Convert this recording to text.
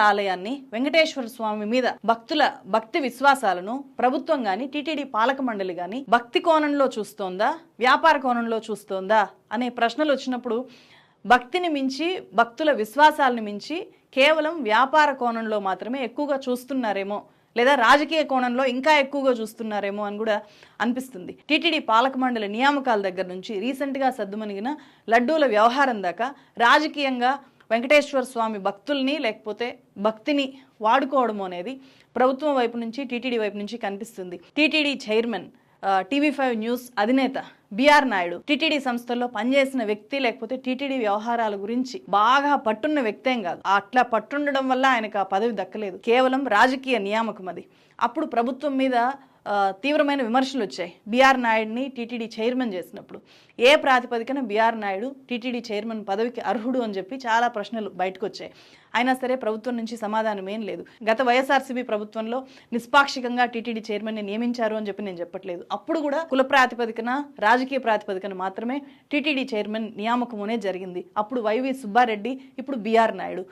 ఆలయాన్ని, వెంకటేశ్వర స్వామి మీద భక్తుల భక్తి విశ్వాసాలను ప్రభుత్వం గాని, టీటీడీ పాలక మండలి గాని భక్తి కోణంలో చూస్తోందా, వ్యాపార కోణంలో చూస్తోందా అనే ప్రశ్నలు వచ్చినప్పుడు భక్తిని మించి, భక్తుల విశ్వాసాలను మించి కేవలం వ్యాపార కోణంలో మాత్రమే ఎక్కువగా చూస్తున్నారేమో, లేదా రాజకీయ కోణంలో ఇంకా ఎక్కువగా చూస్తున్నారేమో అని కూడా అనిపిస్తుంది. టీటీడీ పాలక మండలి నియామకాల దగ్గర నుంచి రీసెంట్గా సద్దుమణిగిన లడ్డూల వ్యవహారం దాకా రాజకీయంగా వెంకటేశ్వర స్వామి భక్తుల్ని లేకపోతే భక్తిని వాడుకోవడం అనేది ప్రభుత్వం వైపు నుంచి, టీటీడీ వైపు నుంచి కనిపిస్తుంది. టీటీడీ చైర్మన్, టీవీ5 న్యూస్ అధినేత బిఆర్ నాయుడు టీటీడీ సంస్థల్లో పనిచేసిన వ్యక్తి, లేకపోతే టీటీడీ వ్యవహారాల గురించి బాగా పట్టున్న వ్యక్తి ఏం కాదు. అట్లా పట్టుండడం వల్ల ఆయనకు ఆ పదవి దక్కలేదు, కేవలం రాజకీయ నియామకం అది. అప్పుడు ప్రభుత్వం మీద తీవ్రమైన విమర్శలు వచ్చాయి బిఆర్ నాయుడిని టీటీడీ చైర్మన్ చేసినప్పుడు. ఏ ప్రాతిపదికన బిఆర్ నాయుడు టీటీడీ చైర్మన్ పదవికి అర్హుడు అని చెప్పి చాలా ప్రశ్నలు బయటకు వచ్చాయి. అయినా సరే ప్రభుత్వం నుంచి సమాధానం ఏం లేదు. గత వైఎస్ఆర్సీపీ ప్రభుత్వంలో నిష్పాక్షికంగా టీటీడీ చైర్మన్ని నియమించారు అని చెప్పి నేను చెప్పట్లేదు. అప్పుడు కూడా కుల ప్రాతిపదికన, రాజకీయ ప్రాతిపదికన మాత్రమే టీటీడీ చైర్మన్ నియామకం అనేది జరిగింది. అప్పుడు వైవి సుబ్బారెడ్డి, ఇప్పుడు బిఆర్ నాయుడు.